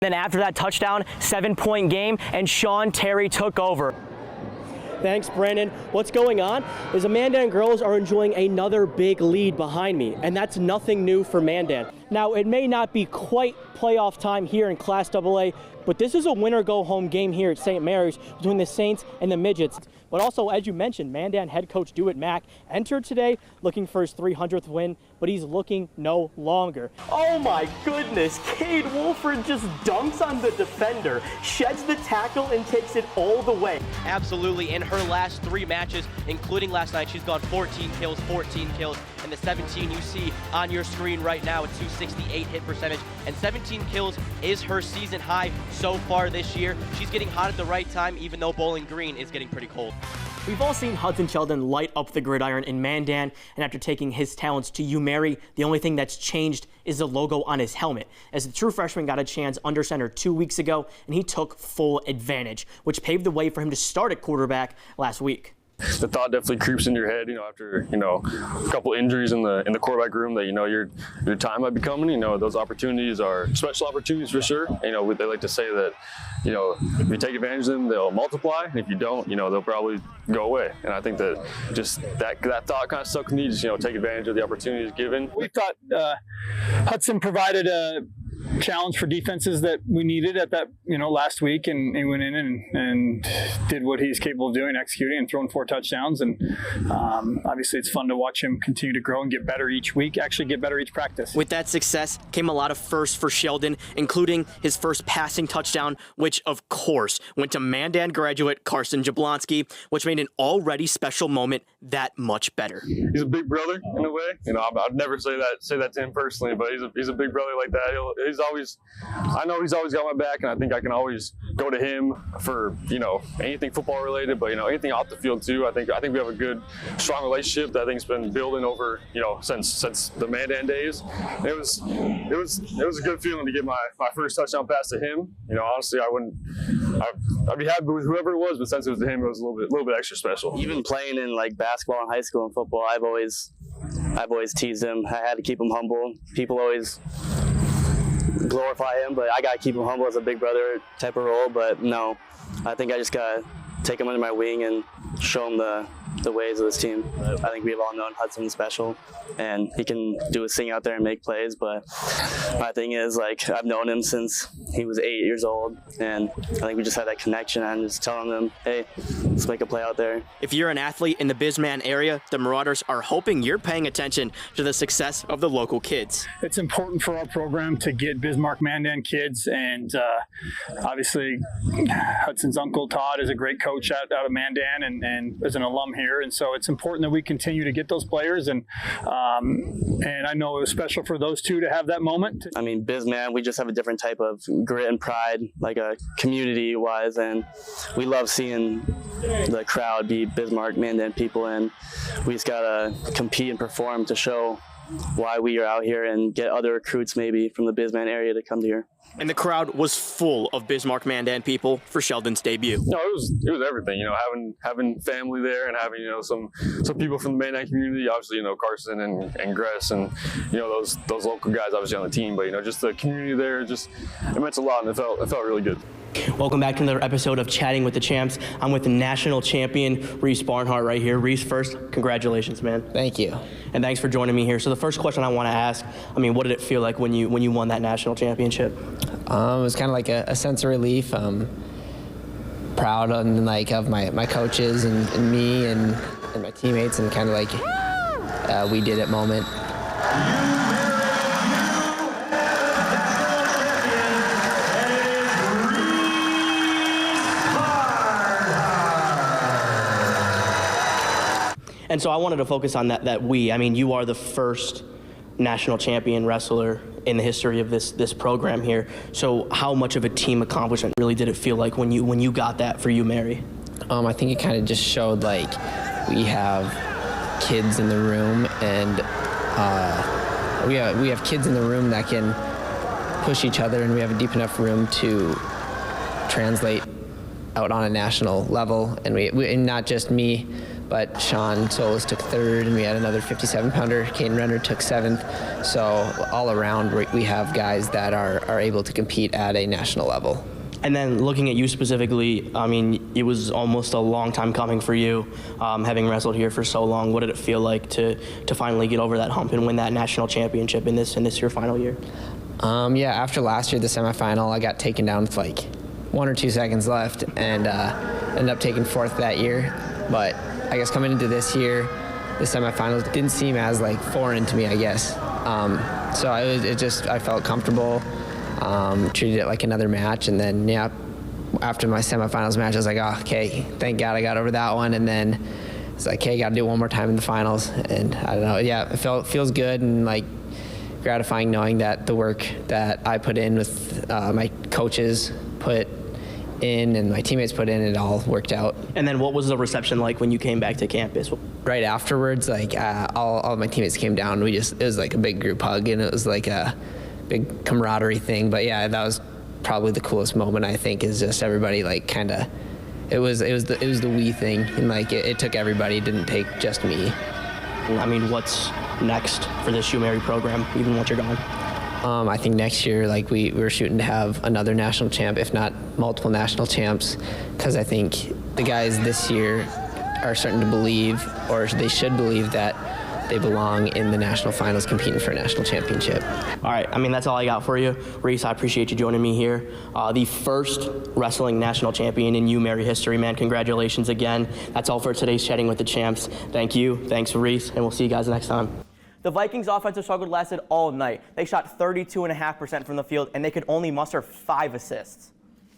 Then after that touchdown, 7-point game, and Sean Terry took over. Thanks, Brandon. What's going on is the Mandan girls are enjoying another big lead behind me, and that's nothing new for Mandan. Now, it may not be quite playoff time here in Class AA, but this is a winner-go-home game here at St. Mary's between the Saints and the Midgets. But also, as you mentioned, Mandan head coach Dewitt Mack entered today looking for his 300th win, but he's looking no longer. Oh my goodness, Cade Wolford just dunks on the defender, sheds the tackle, and takes it all the way. Absolutely, in her last 3 matches, including last night, she's gone 14 kills, and the 17 you see on your screen right now, a 268 hit percentage, and 17 kills is her season high so far this year. She's getting hot at the right time, even though Bowling Green is getting pretty cold. We've all seen Hudson Sheldon light up the gridiron in Mandan, and after taking his talents to UMary, the only thing that's changed is the logo on his helmet, as the true freshman got a chance under center 2 weeks ago, and he took full advantage, which paved the way for him to start at quarterback last week. The thought definitely creeps in your head, after, a couple injuries in the quarterback room that, your time might be coming. Those opportunities are special opportunities for sure. They like to say that, if you take advantage of them, they'll multiply. And if you don't, they'll probably go away. And I think that just that thought kind of stuck with me, just, take advantage of the opportunities given. We thought Hudson provided a challenge for defenses that we needed at that, last week, and he went in and did what he's capable of doing, executing and throwing 4 touchdowns. And obviously it's fun to watch him continue to grow and get better each week, actually get better each practice. With that success came a lot of firsts for Sheldon, including his first passing touchdown, which of course went to Mandan graduate Carson Jablonski, which made an already special moment that much better. He's a big brother in a way. I'd never say that to him personally, but he's a big brother like that. I know he's always got my back, and I think I can always go to him for, anything football related, but, anything off the field too. I think we have a good, strong relationship that I think's been building over, since the Mandan days. It was a good feeling to get my first touchdown pass to him. Honestly, I'd be happy with whoever it was, but since it was to him, it was a little bit extra special. Even playing in basketball in high school and football, I've always teased him. I had to keep him humble. People always glorify him, but I got to keep him humble as a big brother type of role. But no, I think I just got to take him under my wing and show him the ways of this team. I think we've all known Hudson's special, and he can do his thing out there and make plays, but my thing is, I've known him since he was 8 years old, and I think we just had that connection. I'm just telling him, hey, let's make a play out there. If you're an athlete in the Bisman area, the Marauders are hoping you're paying attention to the success of the local kids. It's important for our program to get Bismarck Mandan kids, and obviously Hudson's uncle Todd is a great coach out of Mandan and is an alum here, and so it's important that we continue to get those players, and I know it was special for those two to have that moment. I mean, Bisman, we just have a different type of grit and pride, community-wise, and we love seeing the crowd be Bismarck Mandan people, and we just gotta compete and perform to show why we are out here and get other recruits maybe from the Bisman area to come here. And the crowd was full of Bismarck Mandan people for Sheldon's debut. No, it was everything. Having family there and having some people from the Mandan community. Obviously, Carson and Gress and those local guys obviously on the team. But just the community there, it meant a lot, and it felt really good. Welcome back to another episode of Chatting with the Champs. I'm with the national champion, Reese Barnhart, right here. Reese, first, congratulations, man. Thank you. And thanks for joining me here. So the first question I want to ask, what did it feel like when you won that national championship? It was kind of like a sense of relief. Proud of my coaches and me and my teammates, and kind of we did it moment. And so I wanted to focus on that we. You are the first national champion wrestler in the history of this program here. So how much of a team accomplishment really did it feel like when you got that for UMary? I think it kind of just showed we have kids in the room, and we have kids in the room that can push each other, and we have a deep enough room to translate out on a national level, and we not just me, but Sean Solis took 3rd, and we had another 57-pounder. Caden Renner took 7th. So all around, we have guys that are able to compete at a national level. And then looking at you specifically, I mean, it was almost a long time coming for you, having wrestled here for so long. What did it feel like to finally get over that hump and win that national championship in this your final year? Yeah, after last year, the semifinal, I got taken down with like 1 or 2 seconds left, and ended up taking 4th that year. But I guess coming into this year, the semifinals didn't seem as like foreign to me, I guess. So I felt comfortable. Treated it like another match, and then after my semifinals match, I was like, oh, okay, thank God I got over that one, and then it's like, okay, got to do it one more time in the finals, and I don't know, it feels good and like gratifying knowing that the work that I put in with my coaches put in and my teammates put in, it all worked out. And then what was the reception like when you came back to campus? Right afterwards, like all of my teammates came down. It was like a big group hug, and it was like a big camaraderie thing. But yeah, that was probably the coolest moment, I think, is just everybody like kind of, it was the we thing, and like it took everybody, it didn't take just me. I mean, what's next for this UMary program, even once you're gone? I think next year, like we're shooting to have another national champ, if not multiple national champs, because I think the guys this year are starting to believe, or they should believe, that they belong in the national finals competing for a national championship. All right, I mean, that's all I got for you. Reese, I appreciate you joining me here. The first wrestling national champion in UMary history, man. Congratulations again. That's all for today's Chatting with the Champs. Thank you. Thanks, Reese, and we'll see you guys next time. The Vikings' offensive struggle lasted all night. They shot 32.5% from the field, and they could only muster 5 assists.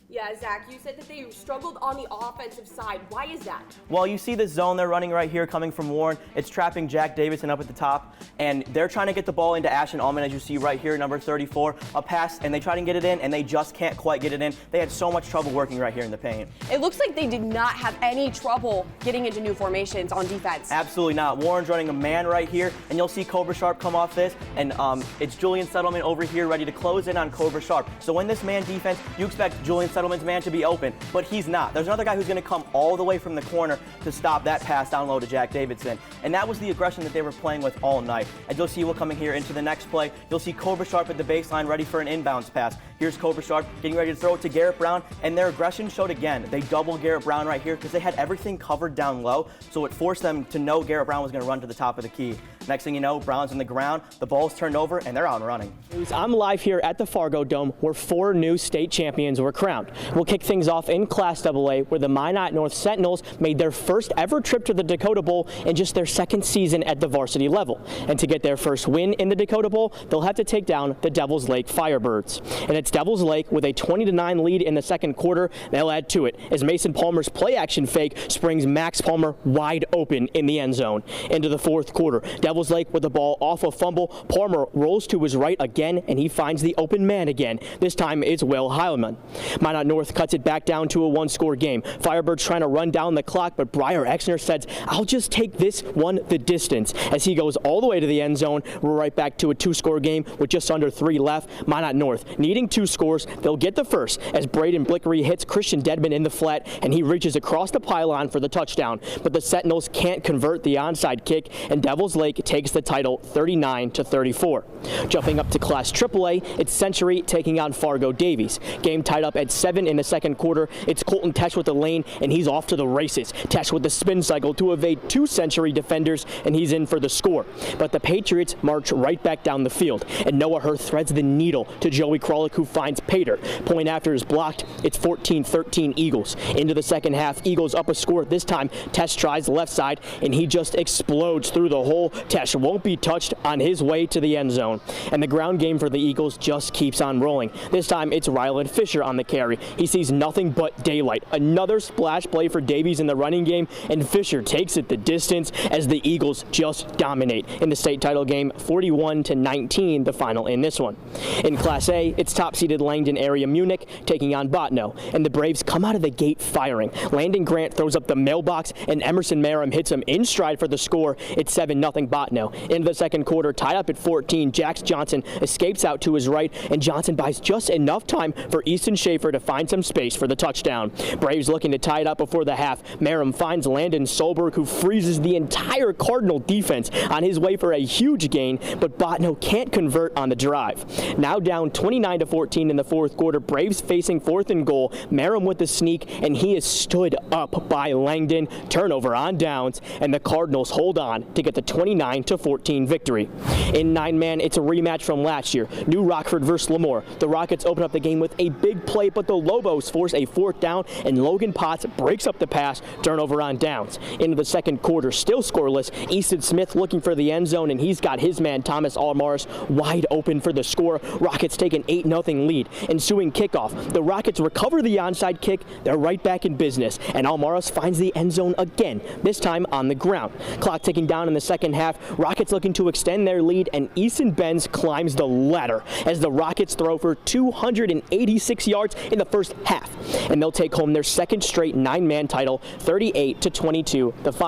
Yeah, Zach, you said that they struggled on the offensive side. Why is that? Well, you see this zone they're running right here coming from Warren. It's trapping Jack Davidson up at the top, and they're trying to get the ball into Ashton Allman, as you see right here, number 34. A pass, and they try to get it in, and they just can't quite get it in. They had so much trouble working right here in the paint. It looks like they did not have any trouble getting into new formations on defense. Absolutely not. Warren's running a man right here, and you'll see Cobra Sharp come off this, and it's Julian Settlement over here ready to close in on Cobra Sharp. So in this man defense, you expect Julian Settlement's man to be open, but he's not. There's another guy who's going to come all the way from the corner to stop that pass down low to Jack Davidson. And that was the aggression that they were playing with all night. And you'll see coming here into the next play, you'll see Cobra Sharp at the baseline ready for an inbounds pass. Here's Cobra Sharp getting ready to throw it to Garrett Brown, and their aggression showed again. They doubled Garrett Brown right here because they had everything covered down low, so it forced them to know Garrett Brown was going to run to the top of the key. Next thing you know, Brown's on the ground, the ball's turned over, and they're out and running. I'm live here at the Fargo Dome, where 4 new state champions were crowned. We'll kick things off in Class AA, where the Minot North Sentinels made their first ever trip to the Dakota Bowl in just their 2nd season at the varsity level. And to get their first win in the Dakota Bowl, they'll have to take down the Devils Lake Firebirds. And it's Devils Lake with a 20-9 lead in the 2nd quarter. They'll add to it as Mason Palmer's play-action fake springs Max Palmer wide open in the end zone. Into the 4th quarter, Devils Lake with the ball off a fumble. Palmer rolls to his right again, and he finds the open man again. This time it's Will Heilman. Minot North cuts it back down to a 1-score game. Firebirds trying to run down the clock, but Briar Exner says, I'll just take this one the distance. As he goes all the way to the end zone, we're right back to a 2-score game with just under 3 left. Minot North needing 2 scores. They'll get the first as Braden Blickery hits Christian Dedman in the flat, and he reaches across the pylon for the touchdown. But the Sentinels can't convert the onside kick, and Devils Lake takes the title 39-34. Jumping up to Class AAA, it's Century taking on Fargo Davies. Game tied up at 7 in the 2nd quarter. It's Colton Tesh with the lane, and he's off to the races. Tesh with the spin cycle to evade 2 Century defenders, and he's in for the score. But the Patriots march right back down the field, and Noah Hurth threads the needle to Joey Krolick, who finds Pater. Point after is blocked. It's 14-13 Eagles. Into the 2nd half, Eagles up a score. This time, Tesh tries the left side, and he just explodes through the hole. Tesh won't be touched on his way to the end zone. And the ground game for the Eagles just keeps on rolling. This time, it's Ryland Fisher on the carry. He sees nothing but daylight. Another splash play for Davies in the running game, and Fisher takes it the distance as the Eagles just dominate in the state title game, 41-19, the final in this one. In Class A, it's top-seeded Langdon area Munich taking on Botno, and the Braves come out of the gate firing. Landon Grant throws up the mailbox, and Emerson Merrim hits him in stride for the score. It's 7-0 Botno. Botno. Into the second quarter, tied up at 14, Jax Johnson escapes out to his right, and Johnson buys just enough time for Easton Schaefer to find some space for the touchdown. Braves looking to tie it up before the half. Merrim finds Landon Solberg, who freezes the entire Cardinal defense on his way for a huge gain, but Botno can't convert on the drive. Now down 29-14 in the fourth quarter, Braves facing 4th and goal. Merrim with the sneak, and he is stood up by Langdon. Turnover on downs, and the Cardinals hold on to get the 29-14 victory. In 9-man, it's a rematch from last year. New Rockford versus Lemoore. The Rockets open up the game with a big play, but the Lobos force a 4th down, and Logan Potts breaks up the pass. Turnover on downs. Into the second quarter, still scoreless. Easton Smith looking for the end zone, and he's got his man Thomas Almaris wide open for the score. Rockets take an 8-0 lead. Ensuing kickoff, the Rockets recover the onside kick. They're right back in business, and Almaris finds the end zone again, this time on the ground. Clock ticking down in the second half. Rockets looking to extend their lead, and Easton Benz climbs the ladder as the Rockets throw for 286 yards in the first half, and they'll take home their second straight 9-man title, 38-22, the final.